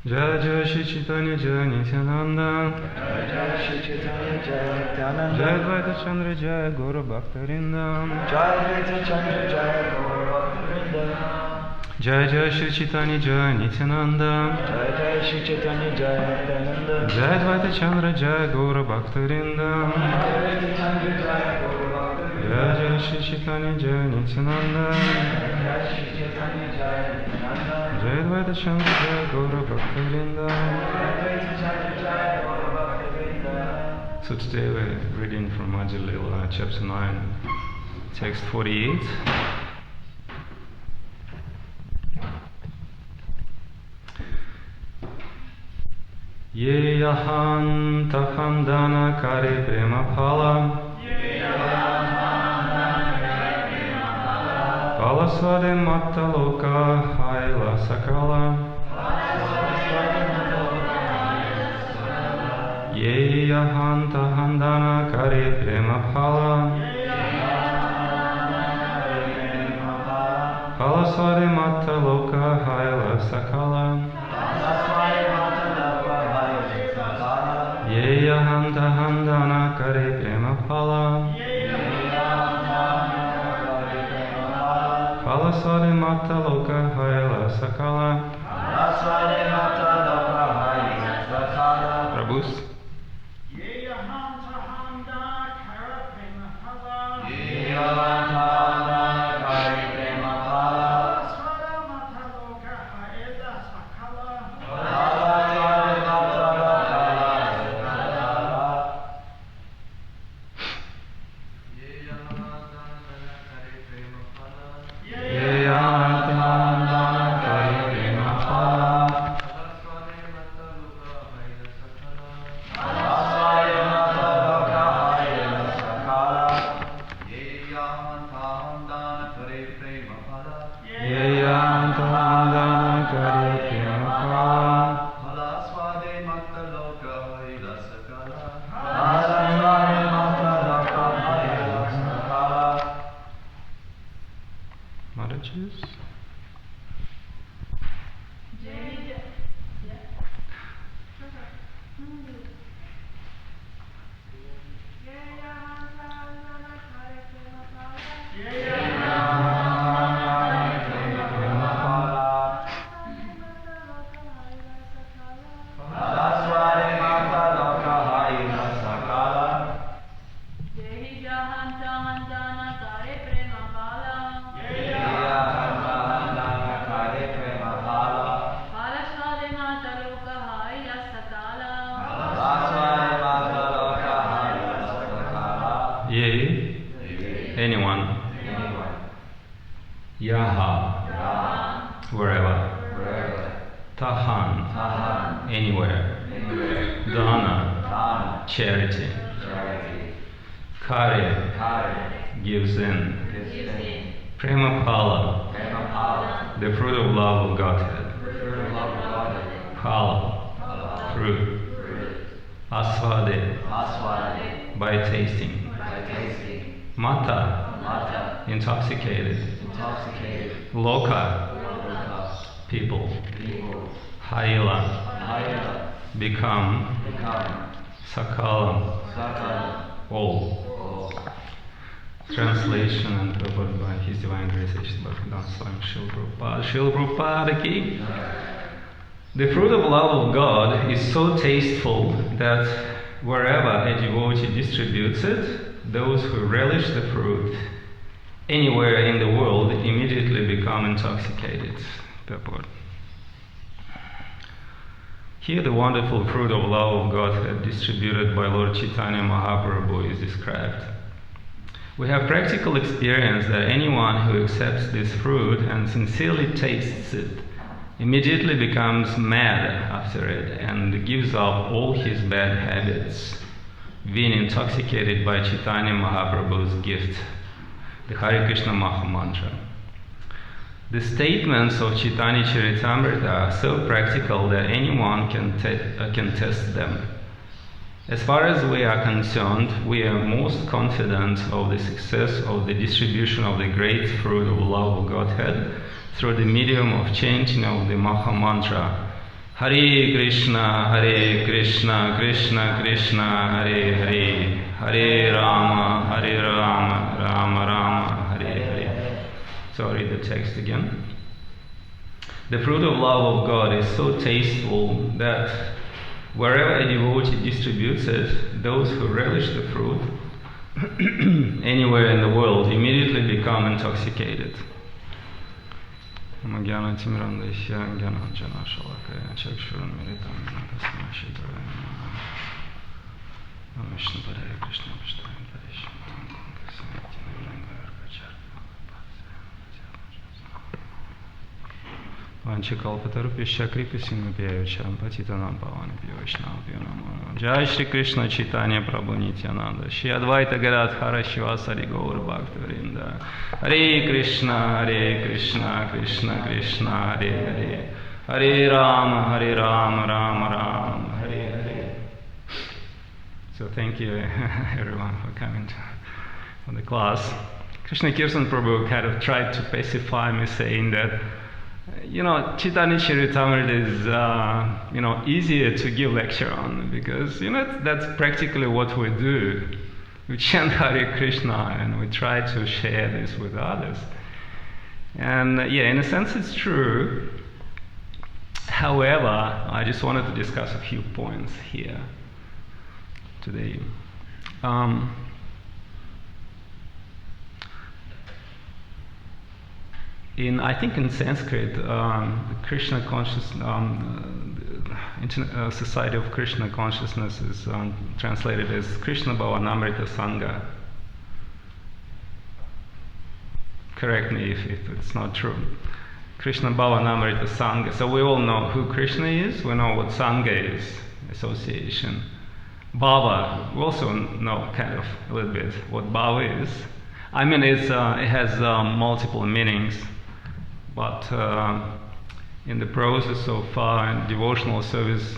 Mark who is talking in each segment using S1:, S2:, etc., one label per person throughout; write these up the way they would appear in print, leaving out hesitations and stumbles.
S1: Jai Jai Shri Chaitanya Jai Nityananda.
S2: Jai Jai Shri Chaitanya Jai Nityananda.
S1: Jai Advaita Chandra Jai Guru Bhaktarinda.
S2: Jai Advaita Chandra Jai Guru Bhaktarinda.
S1: Jai Jai Shri Chaitanya Jai Nityananda.
S2: Jai Jai Shri Chaitanya Jai Nityananda.
S1: Jai Advaita Chandra Jai Guru Bhaktarinda. Jai Jai Shri Chaitanya Jai Nityananda. Jai Advaita Chandra Jai Guru Bhaktarinda. So today we're reading from Adi-lila, chapter 9, text 48. Ye yaham taham dana kare prema phala. Phala svade matta loka haila sakala. Ye yaham taham dana kare prema phala. Phala svade matta loka haila sakala. Ye yaham taham dana kare prema phala. Phala svade matta loka haila sakala. Prabhus.
S3: Ye yaham taham dana kare prema phala. Svada matta loka haila sakala.
S1: Charity. Kare gives in. Prema phala, the fruit of love of Godhead. Phala, fruit. Asvade, by tasting. Mata, intoxicated. Loka, people. Haila, become. Sakala, all. Translation and purport by His Divine Grace H.G. Vishnujan Swami Srila Prabhupada ki. The fruit of love of God is so tasteful that wherever a devotee distributes it, those who relish the fruit anywhere in the world immediately become intoxicated. Purport. Here the wonderful fruit of love of Godhead distributed by Lord Chaitanya Mahaprabhu is described. We have practical experience that anyone who accepts this fruit and sincerely tastes it immediately becomes mad after it and gives up all his bad habits, being intoxicated by Chaitanya Mahaprabhu's gift, the Hare Krishna Maha Mantra. The statements of Caitanya Caritamrita are so practical that anyone can test them. As far as we are concerned, we are most confident of the success of the distribution of the great fruit of love of Godhead through the medium of chanting of the Maha Mantra Hare Krishna, Krishna Krishna, Hare Hare, Hare Rama, Rama Rama, Hare Hare. So I'll read the text again. The fruit of love of God is so tasteful that wherever a devotee distributes it, those who relish the fruit anywhere in the world immediately become intoxicated. Vanchikalpatarupishya kripasinubhyayacham patitanam pavanabhyo vaishnavabhyo namo. Jai Shri Krishna Chaitanya Prabhu Nityananda Shri Advaita Gadadhara Shivasari Gaur Bhaktivinoda. Hare Krishna Krishna Krishna Hare Hare, Hare Rama Rama Rama, Hare Hare. So thank you everyone for coming to the class. Krishna Kirtan Prabhu kind of tried to pacify me, saying that Chaitanya Caritamrita is, easier to give lecture on, because, that's practically what we do. We chant Hare Krishna and we try to share this with others. And in a sense it's true. However, I just wanted to discuss a few points here today. I think in Sanskrit, Krishna Society of Krishna Consciousness is translated as Krishna Bhavanamrita Sangha. Correct me if it's not true. Krishna Bhavanamrita Sangha. So we all know who Krishna is. We know what Sangha is, association. Bhava, we also know kind of a little bit what Bhava is. I mean, it has multiple meanings. But in the process of devotional service,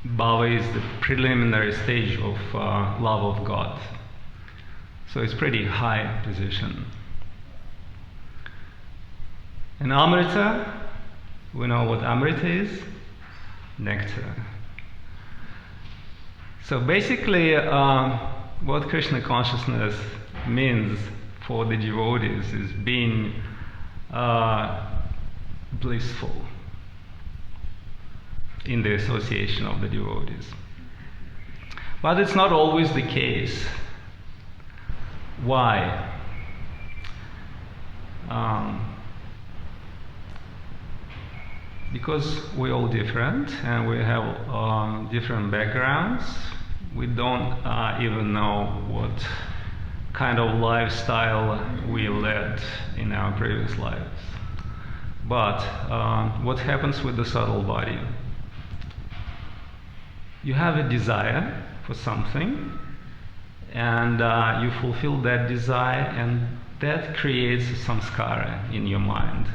S1: Bhava is the preliminary stage of love of God. So it's pretty high position. And Amrita, we know what Amrita is? Nectar. So basically, what Krishna consciousness means for the devotees is being blissful in the association of the devotees. But it's not always the case. Why? Because we're all different and we have different backgrounds. We don't even know what kind of lifestyle we led in our previous lives. But what happens with the subtle body? You have a desire for something, and you fulfill that desire, and that creates a samskara in your mind.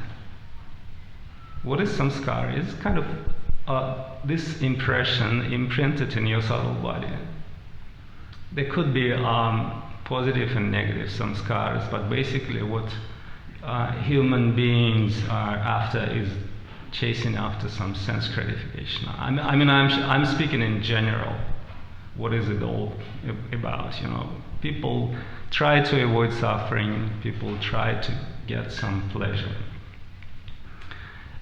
S1: What is samskara? It's kind of this impression imprinted in your subtle body. There could be positive and negative samskaras, but basically what human beings are after is chasing after some sense gratification. I'm speaking in general. What is it all about? People try to avoid suffering. People try to get some pleasure.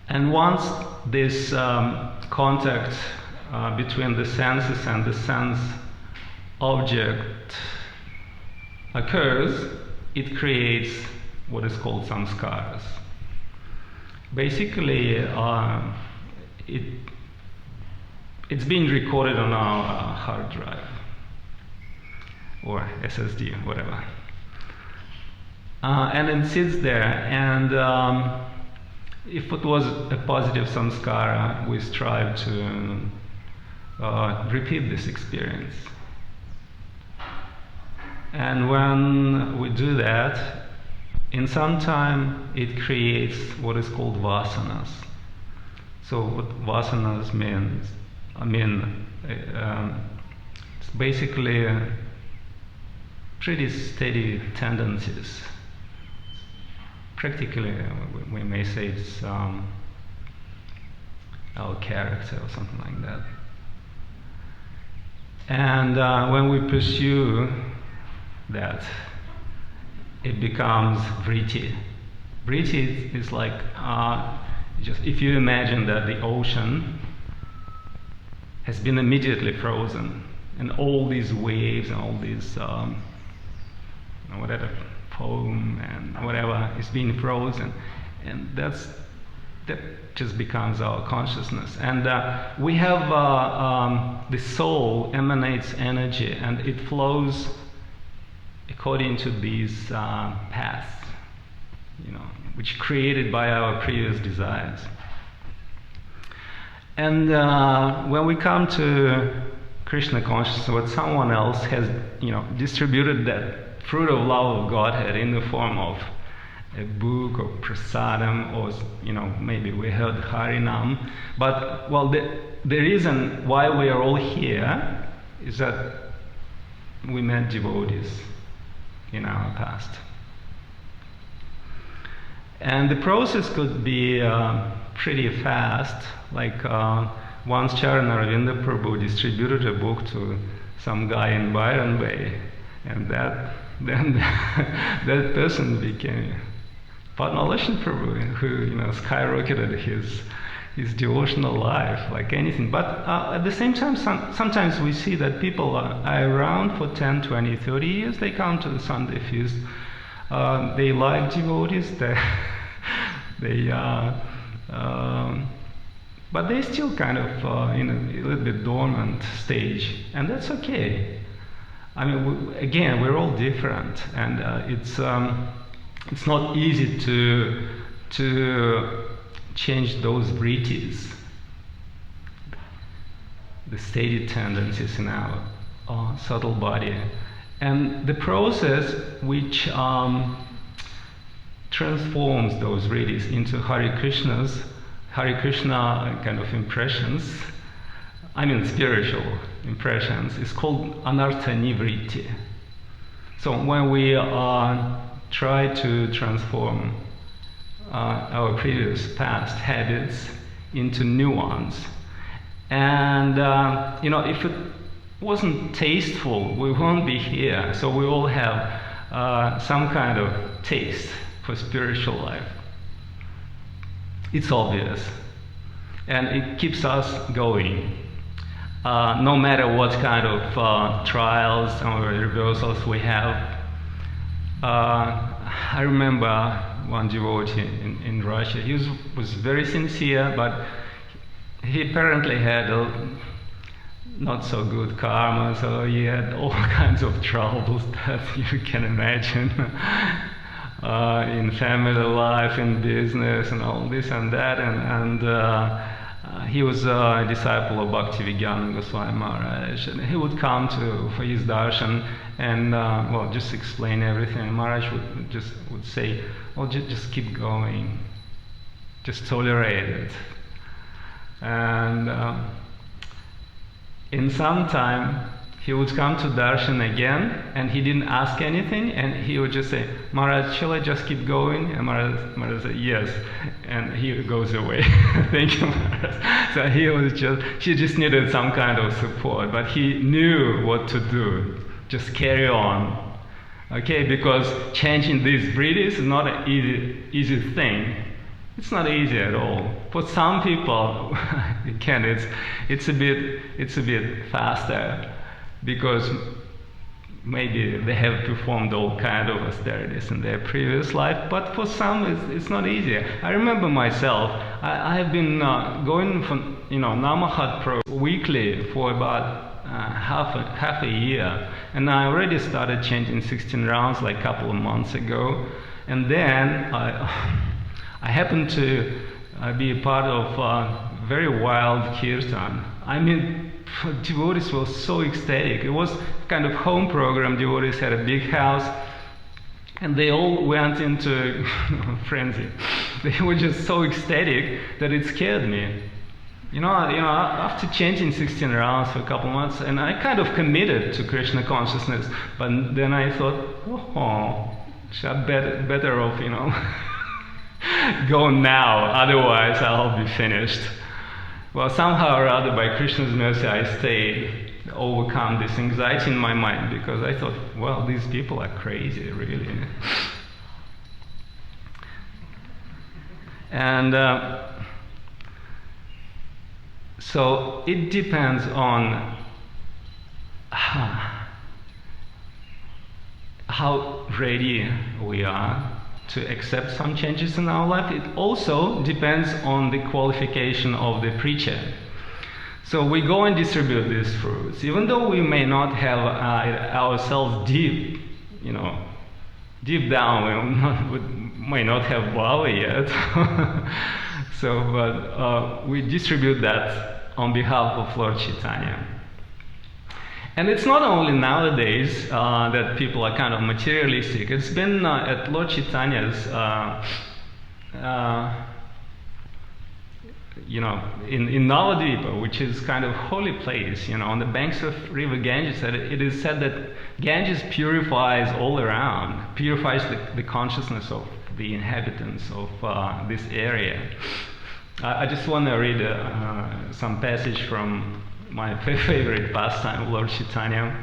S1: And once this contact between the senses and the sense object occurs, it creates what is called samskaras. Basically, it's being recorded on our hard drive or SSD, whatever. And it sits there, and if it was a positive samskara, we strive to repeat this experience. And when we do that, in some time it creates what is called vasanas. So what vasanas means, it's basically pretty steady tendencies. Practically, we may say it's our character or something like that. And when we pursue that, it becomes vritti. Vritti is like, just if you imagine that the ocean has been immediately frozen, and all these waves and all these whatever foam and whatever is being frozen, and that just becomes our consciousness. And we have the soul emanates energy, and it flows according to these paths, which created by our previous desires. And when we come to Krishna consciousness, what someone else has, distributed that fruit of love of Godhead in the form of a book or prasadam, or maybe we heard Harinam. But the reason why we are all here is that we met devotees in our past. And the process could be pretty fast. Like once Charan Arvinda Prabhu distributed a book to some guy in Byron Bay, and then that person became Padmalashan Prabhu, who skyrocketed his devotional life like anything. But at the same time, sometimes we see that people are around for 10, 20, 30 years. They come to the Sunday feast. They like devotees. But they still kind of in a little bit dormant stage, and that's okay. I mean, again, we're all different, and it's not easy to change those vrittis, the stated tendencies in our subtle body. And the process which transforms those vrittis into Hare Krishna kind of impressions, spiritual impressions, is called anartha nivritti. So when we try to transform our previous past habits into new ones, and if it wasn't tasteful, we won't be here. So we all have some kind of taste for spiritual life. It's obvious, and it keeps us going. No matter what kind of trials or reversals we have. I remember one devotee in Russia. He was very sincere, but he apparently had not so good karma, so he had all kinds of troubles that you can imagine. In family life, in business, and all this and that, and he was a disciple of Bhaktivedanta Goswami Maharaj, and he would come for his darshan and just explain everything. Maharaj would say, just keep going, just tolerate it. And in some time, he would come to darshan again, and he didn't ask anything, and he would just say, Maharaj, shall I just keep going? And Maharaj said, yes. And he goes away. Thank you, Maharaj. So she just needed some kind of support, but he knew what to do. Just carry on. Okay, because changing these vrittis is not an easy thing. It's not easy at all. For some people, again, it's a bit faster, because maybe they have performed all kind of austerities in their previous life, but for some it's not easy. I remember myself, I have been going for Namahat Pro weekly for about half a year, and I already started chanting 16 rounds like a couple of months ago, and then I happened to be a part of a very wild kirtan. Devotees were so ecstatic. It was kind of home program. Devotees had a big house, and they all went into frenzy. They were just so ecstatic that it scared me. After changing 16 rounds for a couple months, and I kind of committed to Krishna consciousness, but then I thought, better off, go now, otherwise I'll be finished. Well, somehow or other, by Krishna's mercy, I overcome this anxiety in my mind, because I thought, well, these people are crazy, really. And so it depends on how ready we are to accept some changes in our life. It also depends on the qualification of the preacher. So we go and distribute these fruits, even though we may not have ourselves deep down, we may not have Baba yet. But we distribute that on behalf of Lord Chaitanya. And it's not only nowadays that people are kind of materialistic. It's been at Lord Chaitanya's, in Navadvipa, which is kind of holy place, on the banks of river Ganges. It is said that Ganges purifies all around, purifies the consciousness of the inhabitants of this area. I just want to read some passage from my favorite pastime, Lord Chaitanya.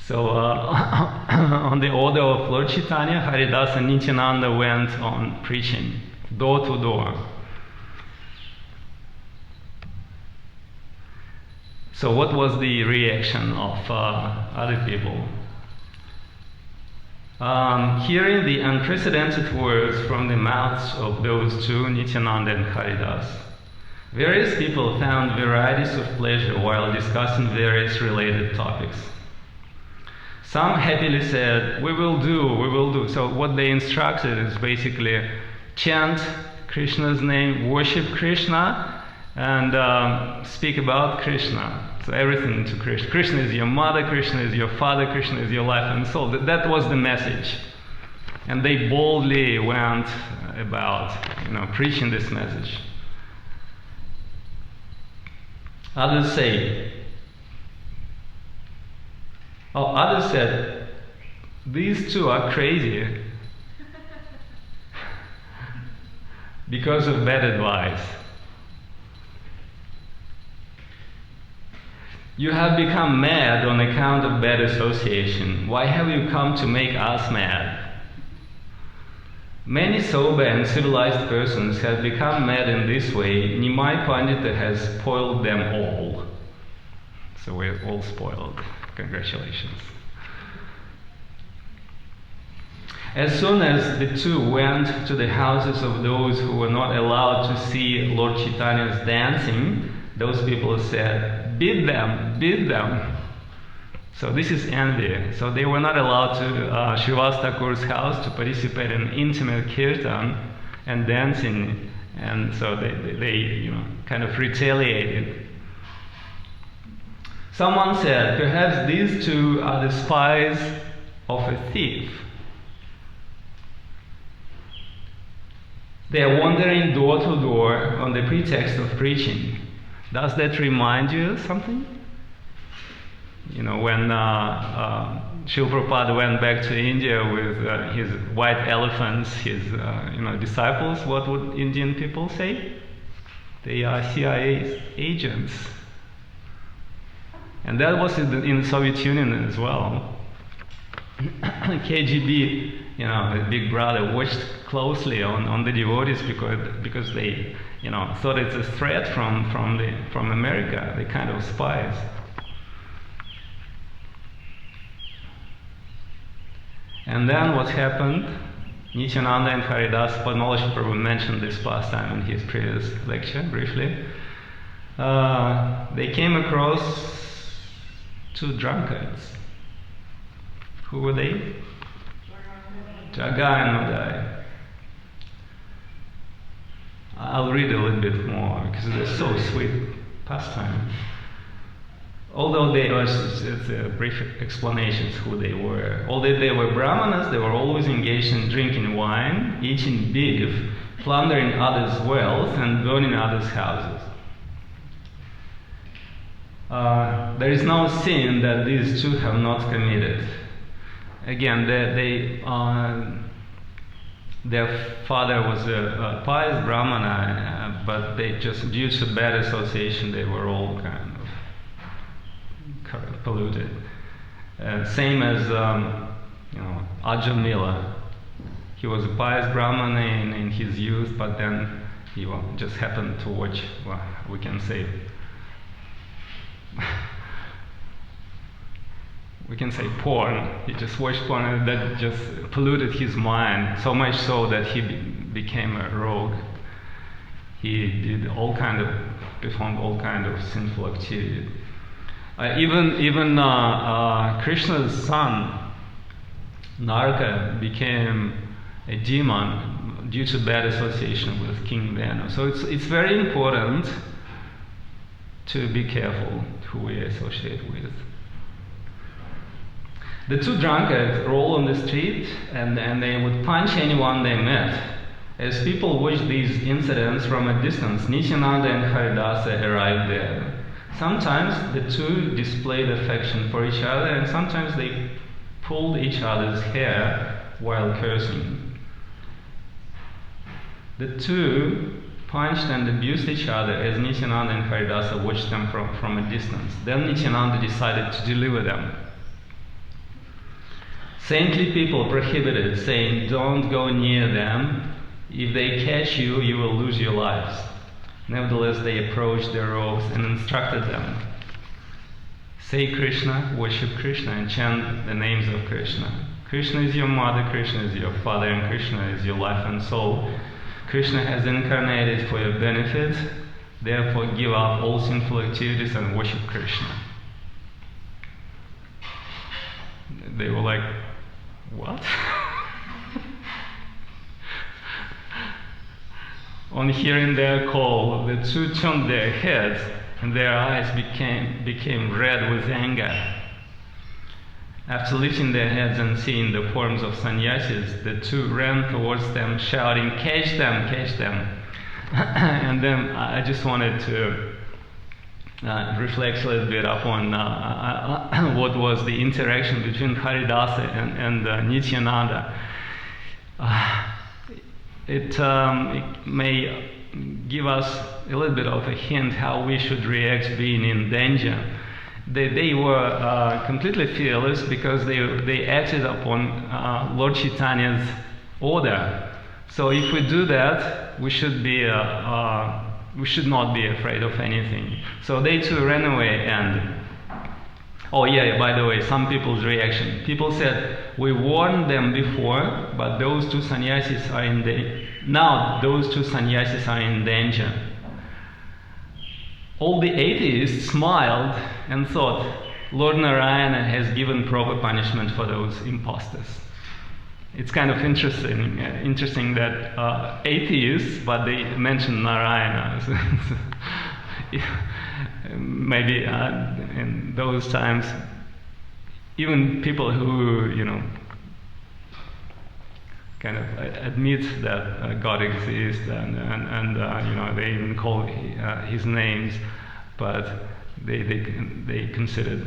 S1: So, on the order of Lord Chaitanya, Haridas and Nityananda went on preaching, door to door. So, what was the reaction of other people? Hearing the unprecedented words from the mouths of those two, Nityananda and Haridas, various people found varieties of pleasure while discussing various related topics. Some happily said, we will do. So what they instructed is basically chant Krishna's name, worship Krishna, and speak about Krishna. So everything to Krishna. Krishna is your mother, Krishna is your father, Krishna is your life and soul. That was the message. And they boldly went about, preaching this message. Others said, these two are crazy because of bad advice. You have become mad on account of bad association. Why have you come to make us mad? Many sober and civilized persons have become mad in this way. Nimai Pandita has spoiled them all. So we're all spoiled. Congratulations. As soon as the two went to the houses of those who were not allowed to see Lord Chaitanya's dancing, those people said, beat them. So this is envy. So they were not allowed to Srivas Thakur's house to participate in intimate kirtan and dancing, and so they kind of retaliated. Someone said, perhaps these two are the spies of a thief. They are wandering door to door on the pretext of preaching. Does that remind you of something? When Srila Prabhupada went back to India with his white elephants, his disciples, what would Indian people say? They are CIA agents. And that was in the Soviet Union as well. KGB, the big brother, watched closely on the devotees because they, thought it's a threat from America. They kind of spies. And then what happened? Nityananda and Haridas, Padmalaksha Prabhu mentioned this pastime in his previous lecture briefly. They came across two drunkards. Who were they? Jaga and Madai. I'll read a little bit more because they're so sweet pastime. Although it's a brief explanation of who they were. Although they were brahmanas, they were always engaged in drinking wine, eating beef, plundering others' wealth, and burning others' houses. There is no sin that these two have not committed. Again, their father was a pious brahmana, but they just, due to bad association, they were all kind of polluted. Same as Adi-lila. He was a pious Brahman in his youth, but then he just happened to watch, well, we can say, porn. He just watched porn, and that just polluted his mind, so much so that he became a rogue. He did performed all kind of sinful activity. Even Krishna's son, Naraka, became a demon due to bad association with King Venu. So it's very important to be careful who we associate with. The two drunkards roll on the street and they would punch anyone they met. As people watched these incidents from a distance, Nityananda and Haridasa arrived there. Sometimes the two displayed affection for each other, and sometimes they pulled each other's hair while cursing. The two punched and abused each other as Nityananda and Haridasa watched them from a distance. Then Nityananda decided to deliver them. Saintly people prohibited, saying, "Don't go near them. If they catch you, you will lose your lives." Nevertheless, they approached their robes and instructed them. Say Krishna, worship Krishna, and chant the names of Krishna. Krishna is your mother, Krishna is your father, and Krishna is your life and soul. Krishna has incarnated for your benefit. Therefore, give up all sinful activities and worship Krishna. They were like, what? On hearing their call, the two turned their heads and their eyes became red with anger. After lifting their heads and seeing the forms of sannyasis, the two ran towards them, shouting, "Catch them, catch them!" And then I just wanted to reflect a little bit upon what was the interaction between Haridasa and Nityananda. It may give us a little bit of a hint how we should react being in danger. They were completely fearless because they acted upon Lord Chaitanya's order. So if we do that, we should not be afraid of anything. So they too ran away. And oh yeah, by the way, some people's reaction. People said, "We warned them before, but those two sannyasis are in those two sannyasis are in danger." All the atheists smiled and thought, Lord Narayana has given proper punishment for those impostors. It's kind of interesting that atheists, but they mention Narayana. Maybe in those times, even people who kind of admit that God exists and they even call His names, but they considered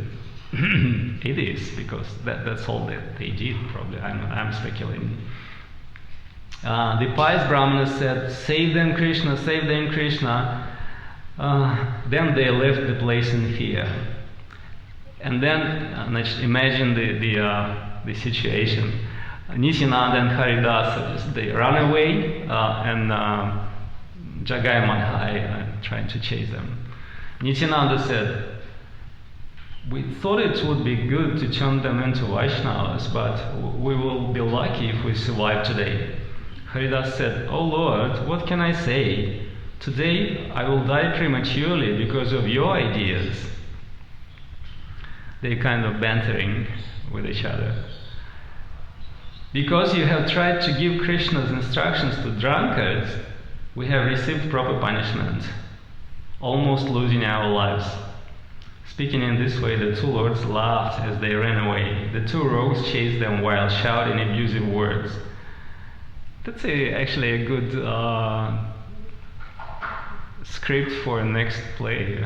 S1: atheists because that's all that they did. Probably I'm speculating. The pious Brahmanas said, "Save them, Krishna! Save them, Krishna!" Then they left the place in fear. And then imagine the situation. Nityananda and Haridasa, they run away, and Jagai Madhai trying to chase them. Nityananda said, "We thought it would be good to turn them into Vaishnavas, but we will be lucky if we survive today." Haridas said, "Oh Lord, what can I say? Today I will die prematurely because of your ideas." They kind of bantering with each other. "Because you have tried to give Krishna's instructions to drunkards, we have received proper punishment, almost losing our lives." Speaking in this way, the two lords laughed as they ran away. The two rogues chased them while shouting abusive words. That's actually a good script for a next play.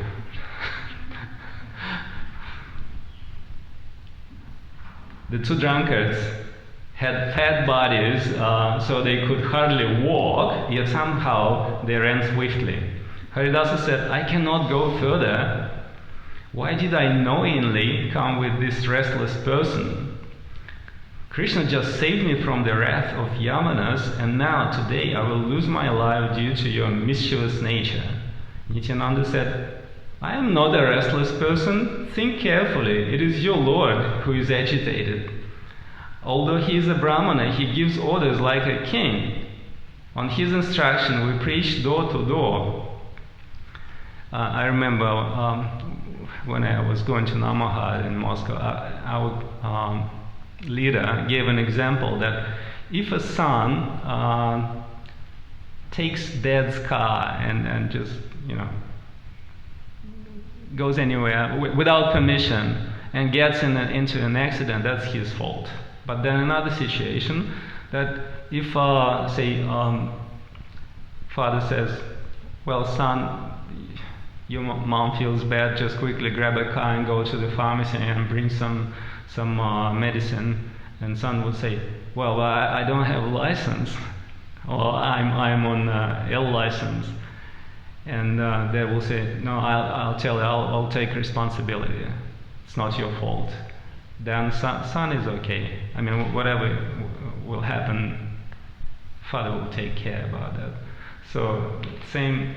S1: The two drunkards had fat bodies, so they could hardly walk, yet somehow they ran swiftly. Haridasa said, I cannot go further. Why did I knowingly come with this restless person? Krishna just saved me from the wrath of Yamanas, and now today I will lose my life due to your mischievous nature. Nityananda said, I am not a restless person. Think carefully. It is your Lord who is agitated. Although he is a Brahmana, he gives orders like a king. On his instruction, we preach door to door. I remember when I was going to Namaha in Moscow, our leader gave an example that if a son takes dad's car and just, goes anywhere without permission and gets into an accident, that's his fault. But then another situation that if, say, father says, well, son, your mom feels bad, just quickly grab a car and go to the pharmacy and bring some medicine. And son would say, well, I don't have a license, or I'm on L license. And they will say, no, I'll tell you, I'll take responsibility. It's not your fault. Then son is okay. I mean, whatever will happen, father will take care about that. So same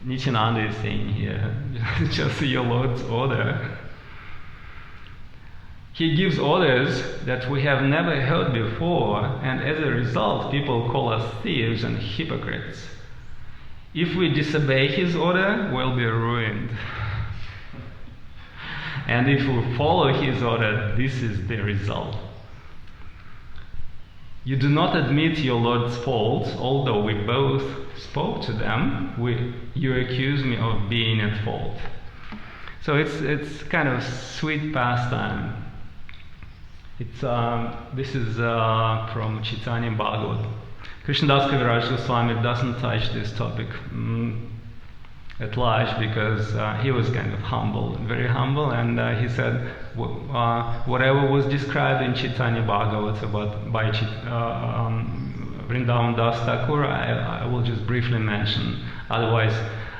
S1: Nityananda is saying here, just your Lord's order. He gives orders that we have never heard before, and as a result, people call us thieves and hypocrites. If we disobey his order, we'll be ruined. And if we follow his order, this is the result. You do not admit your Lord's faults, although we both spoke to them. You accuse me of being at fault. So it's kind of sweet pastime. This is from Caitanya Bhagavatam. Krishnadas Kaviraj Goswami doesn't touch this topic at large because he was kind of humble, very humble, and he said whatever was described in Caitanya Bhagavatam by Vrindavan Das Thakur, I will just briefly mention. Otherwise,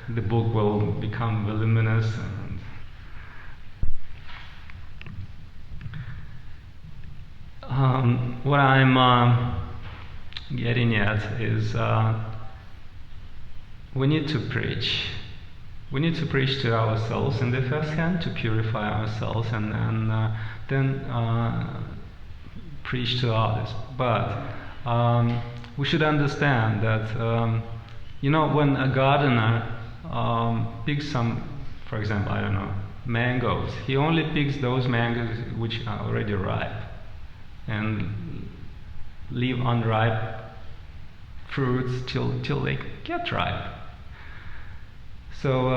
S1: the book will become voluminous. What I'm getting at is we need to preach. We need to preach to ourselves in the first hand to purify ourselves, and then preach to others. But we should understand that when a gardener picks some, for example, I don't know, mangoes, he only picks those mangoes which are already ripe, and leave unripe fruits till they get ripe. So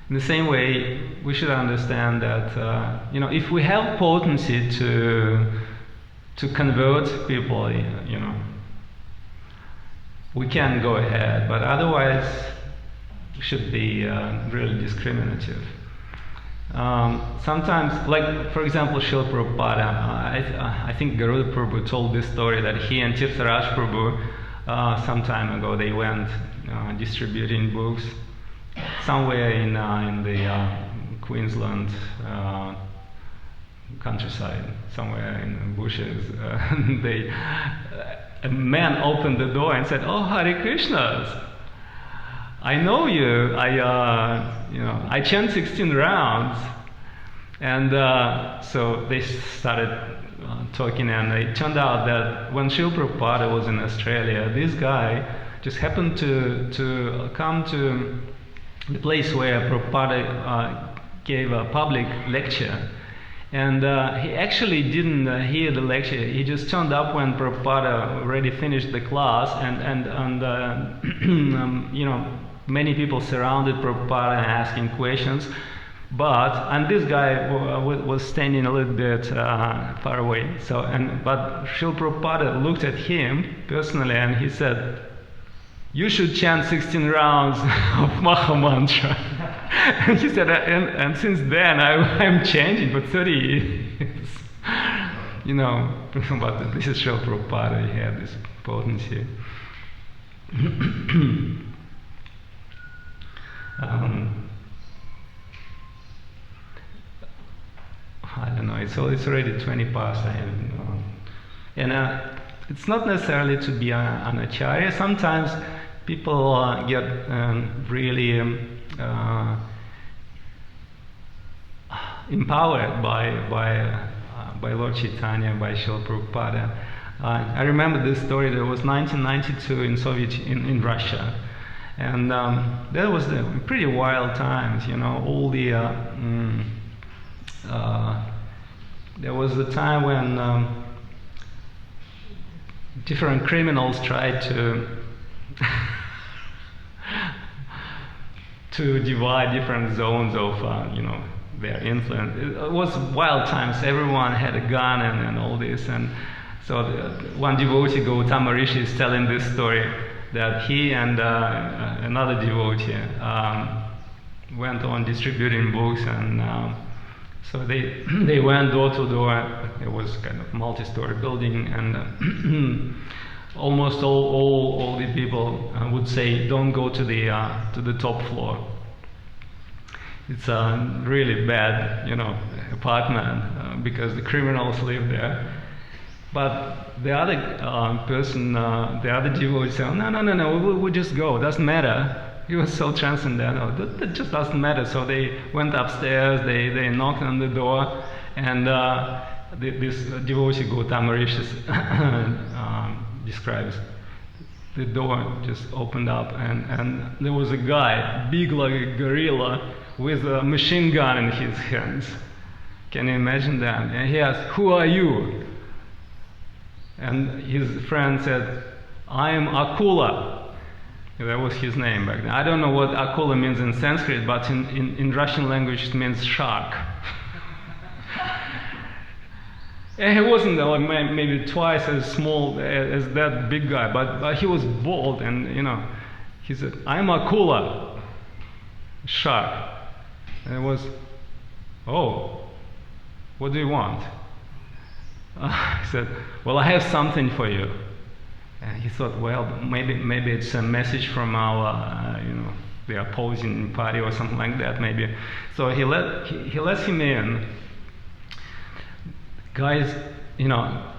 S1: in the same way, we should understand that if we have potency to convert people, we can go ahead, but otherwise we should be really discriminative. Sometimes, like for example, Srila Prabhupada, I think Garuda Prabhu told this story that he and Tirtharaj Prabhu some time ago they went distributing books somewhere in the Queensland countryside, somewhere in the bushes. A man opened the door and said, "Oh, Hare Krishnas, I know you. I chant 16 rounds." And so they started talking, and it turned out that when Srila Prabhupada was in Australia, this guy just happened to come to the place where Prabhupada gave a public lecture. And he actually didn't hear the lecture. He just turned up when Prabhupada already finished the class, and many people surrounded Prabhupada and asking questions. And this guy was standing a little bit far away. But Srila Prabhupada looked at him personally and he said, "You should chant 16 rounds of Maha Mantra." And he said, and since then I'm changing for 30 years. You know, but this is Srila Prabhupada, he had this potency. I don't know, it's already 20 past. And it's not necessarily to be an acharya. Sometimes people get really empowered by Lord Chaitanya, by Srila Prabhupada. I remember this story. There was 1992 in Russia, and that was the pretty wild times. You know, all the there was the time when different criminals tried to divide different zones of their influence. It was wild times. Everyone had a gun and all this. And so one devotee, Gautama Rishi, is telling this story that he and another devotee went on distributing books, and so they went door to door. It was kind of multi-story building, and almost all the people would say, "Don't go to the top floor. It's a really bad, apartment because the criminals live there." But the other person, the other devotee said, "No, we'll just go. Doesn't matter." He was so transcendental. That just doesn't matter. So they went upstairs. They knocked on the door, and this devotee Gautama Rishi describes the door just opened up, and there was a guy, big like a gorilla, with a machine gun in his hands. Can you imagine that? And he asked, "Who are you?" And his friend said, "I am Akula." That was his name back then. I don't know what Akula means in Sanskrit, but in Russian language it means shark. And he wasn't maybe twice as small as that big guy, but he was bold, and he said, "I'm Akula, shark." And it was, "Oh, what do you want?" He said, "Well, I have something for you." And he thought, well, maybe it's a message from our, the opposing party or something like that, maybe. So he lets him in. Guys,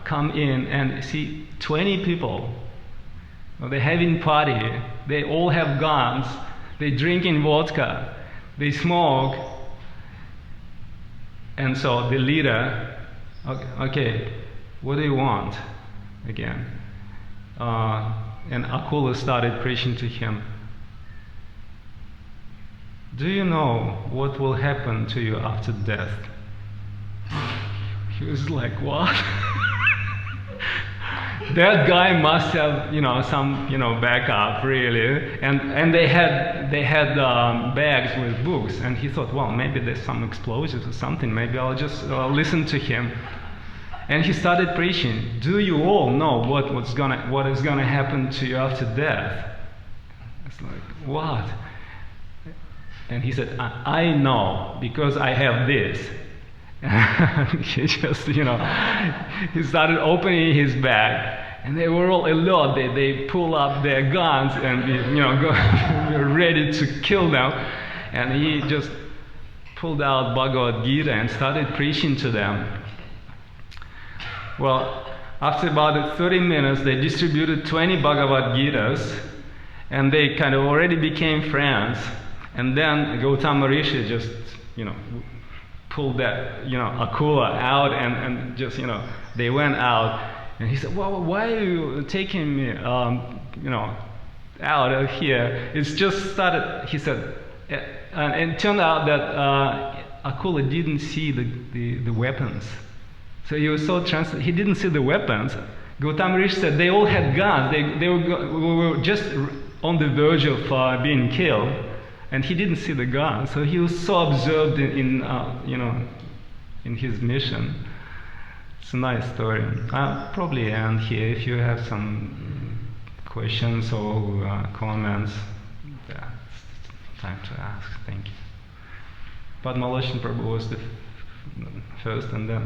S1: come in and see 20 people. They're having party. They all have guns. They're drinking vodka. They smoke. And so the leader, okay, what do you want? Again. And Akula started preaching to him. "Do you know what will happen to you after death?" He was like, "What?" That guy must have, some, backup, really. And they had bags with books, and he thought, well, maybe there's some explosives or something. Maybe I'll just listen to him. And he started preaching. "Do you all know what is gonna happen to you after death?" It's like, what? And he said, I know, because I have this." He just, he started opening his bag, and they were all alert. They pull up their guns and were ready to kill them. And he just pulled out Bhagavad Gita and started preaching to them. Well, after about 30 minutes, they distributed 20 Bhagavad Gitas, and they kind of already became friends. And then Gautama Rishi just, pulled that, Akula out, and just, they went out. And he said, "Well, why are you taking me, out of here?" It's just started, he said, and it turned out that Akula didn't see the weapons. So he was so he didn't see the weapons. Gautama Rishi said they all had guns. They were just on the verge of being killed, and he didn't see the guns. So he was so absorbed in his mission. It's a nice story. I'll probably end here. If you have some questions or comments, it's time to ask. Thank you. Padmaloshan Prabhu was the first, and then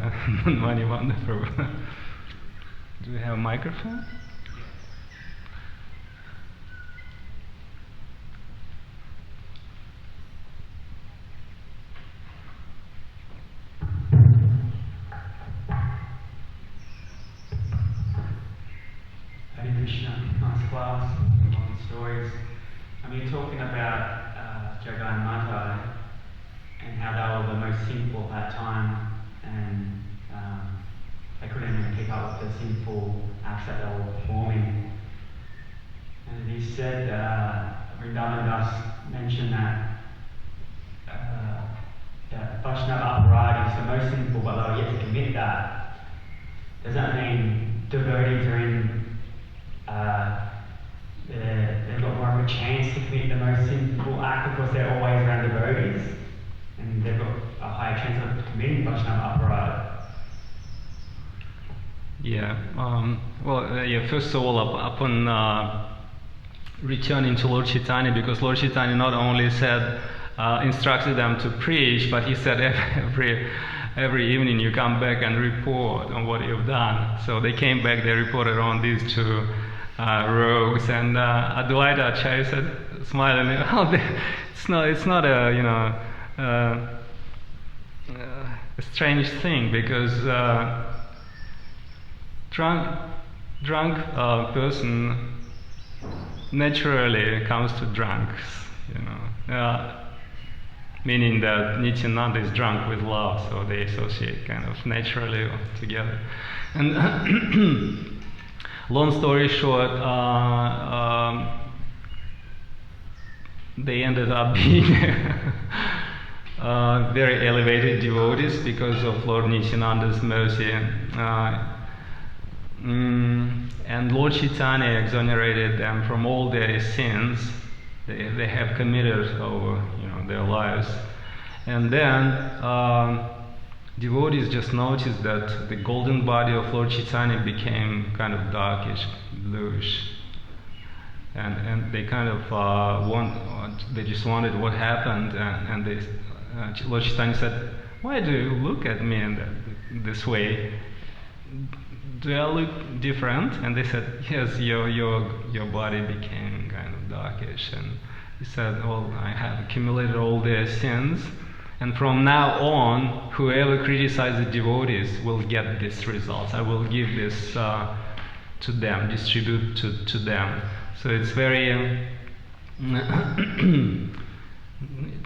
S1: Manivanda Prabhu. Do we have a microphone?
S4: Hare Krishna, nice class, long stories. You're talking about Jagai and Madhai and how they were the most sinful at that time, and they couldn't even keep up with the sinful acts that they were performing. And he said, Vrindavan Das mentioned that Vaishnava aparadhi is the most sinful, but they were yet to commit that. Does that mean devotees are in they've got more of a chance to commit the most sinful act because they're always around devotees, and they've got a higher chance of committing Vaishnava aparadhi?
S1: Yeah. First of all, upon returning to Lord Chaitanya, because Lord Chaitanya not only said, instructed them to preach, but he said every evening you come back and report on what you've done. So they came back, they reported on these two rogues, and Adi-lila Acharya said, smiling, it's not a a strange thing, because drunk person naturally comes to drunks, meaning that Nityananda is drunk with love, so they associate kind of naturally together. And long story short, they ended up being very elevated devotees because of Lord Nityananda's mercy. And Lord Chaitanya exonerated them from all their sins they have committed over their lives. And then devotees just noticed that the golden body of Lord Chaitanya became kind of darkish, bluish, and they kind of they just wondered what happened, and they, Lord Chaitanya said, "Why do you look at me in this way? Do I look different?" And they said, "Yes, your body became kind of darkish." And he said, "Well, I have accumulated all their sins, and from now on, whoever criticizes the devotees will get this result. I will give this to them, distribute to them." So it's very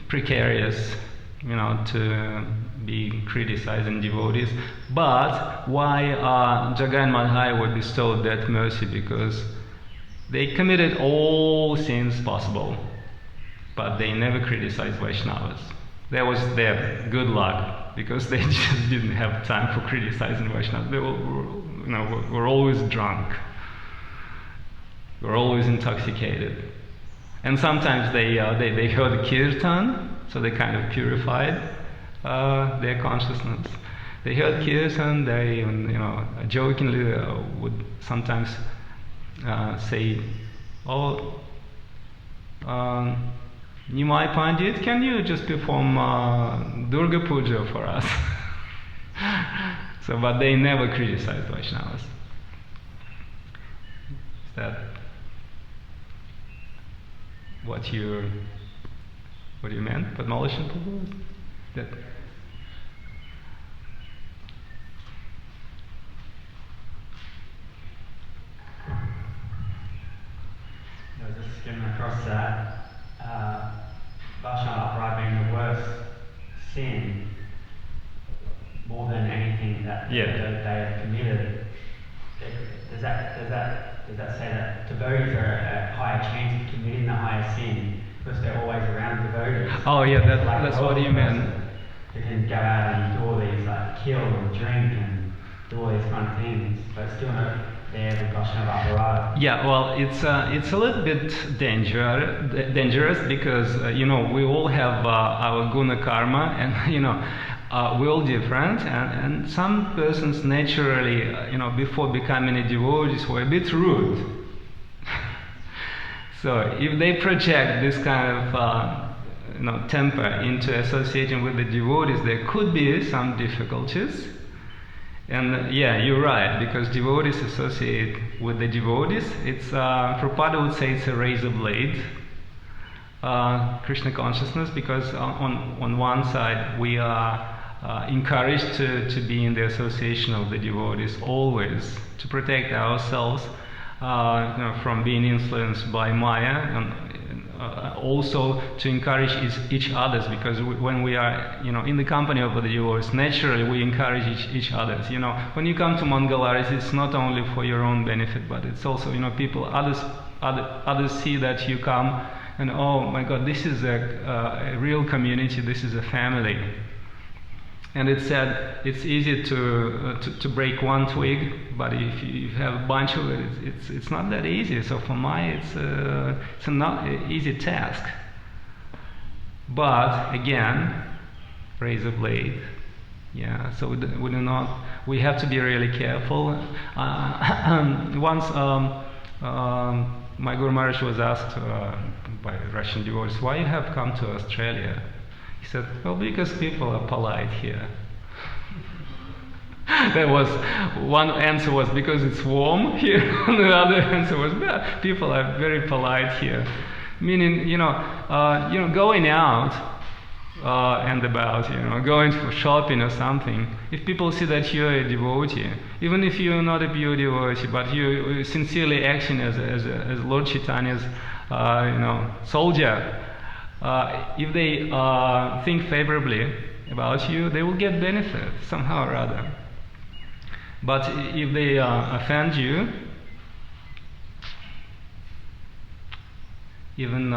S1: precarious, to be criticizing devotees. But why Jagai and Madhai were bestowed that mercy? Because they committed all sins possible, but they never criticized Vaishnavas. That was their good luck, because they just didn't have time for criticizing Vaishnavas. They were always drunk. Were always intoxicated. And sometimes they heard kirtan, so they kind of purified their consciousness. They heard kirtan, they jokingly would sometimes say, "Oh, Nimai Pandit, can you just perform Durga Puja for us?" So, but they never criticized Vaishnavas. Is that what you meant? Padmaloshan Prabhu? That
S4: I was just skimming across that. Vaishnava aparadhi being the worst sin, more than anything that they have committed. Does that say that devotees are at a higher chance of committing the higher sin because they're always around devotees?
S1: Oh yeah, that's what you meant.
S4: Who can go out and do all these, kill and drink and do all these kind of things, but still not there with Vaishnava aparadhi.
S1: Yeah, well, it's a little bit dangerous because we all have our guna karma, and we're all different, and some persons naturally, before becoming a devotee, were a bit rude. So if they project this kind of temper into associating with the devotees, there could be some difficulties. And yeah, you're right, because devotees associate with the devotees. It's Prabhupada would say it's a razor blade, Krishna consciousness, because on one side we are encouraged to be in the association of the devotees always, to protect ourselves from being influenced by Maya, and also to encourage each others, because when we are in the company of the devotees, naturally we encourage each others. When you come to Mangalaris, it's not only for your own benefit, but it's also people, others see that you come and, oh my God, this is a real community, this is a family. And it's said it's easy to break one twig, but if you have a bunch of it, it's not that easy. So for Maya, it's not an easy task. But again, razor blade. Yeah. So we have to be really careful. Once my Guru Maharaj was asked by Russian devotees, why you have come to Australia? He said, well, because people are polite here. That was one answer, was because it's warm here, and the other answer was, yeah, people are very polite here. Meaning, going out and about, going for shopping or something. If people see that you're a devotee, even if you're not a pure devotee, but you sincerely acting as Lord Chaitanya's, soldier. If they think favorably about you, they will get benefit somehow or other. But if they offend you, even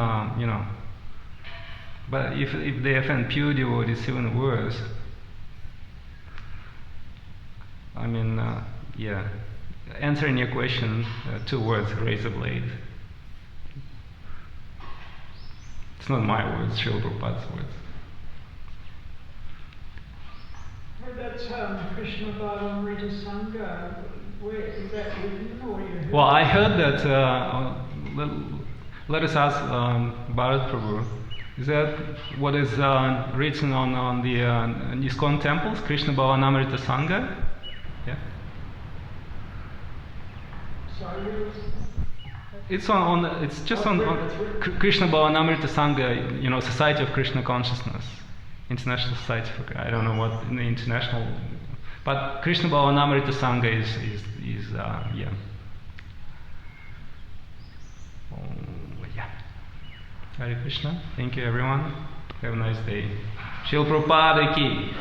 S1: but if they offend pure devotees, even worse. I mean, yeah. Answering your question, 2 words: razor blade. It's not my words, Srila Prabhupada's words.
S3: Well, that's Krishna Caritamrita Sangha. Where is that written, or you heard?
S1: Well, I heard that. Let us ask Bharat Prabhu. Is that what is written on the ISKCON temples, Krishna Bhavanamrita Sangha? Yeah.
S3: Sorry.
S1: It's it's just on Krishna Bhavanamrita Sangha, Society of Krishna Consciousness, International Society for, I don't know what in the international, but Krishna Bhavanamrita Sangha is yeah. Yeah. Hare Krishna. Thank you, everyone. Have a nice day. Srila Prabhupada ki.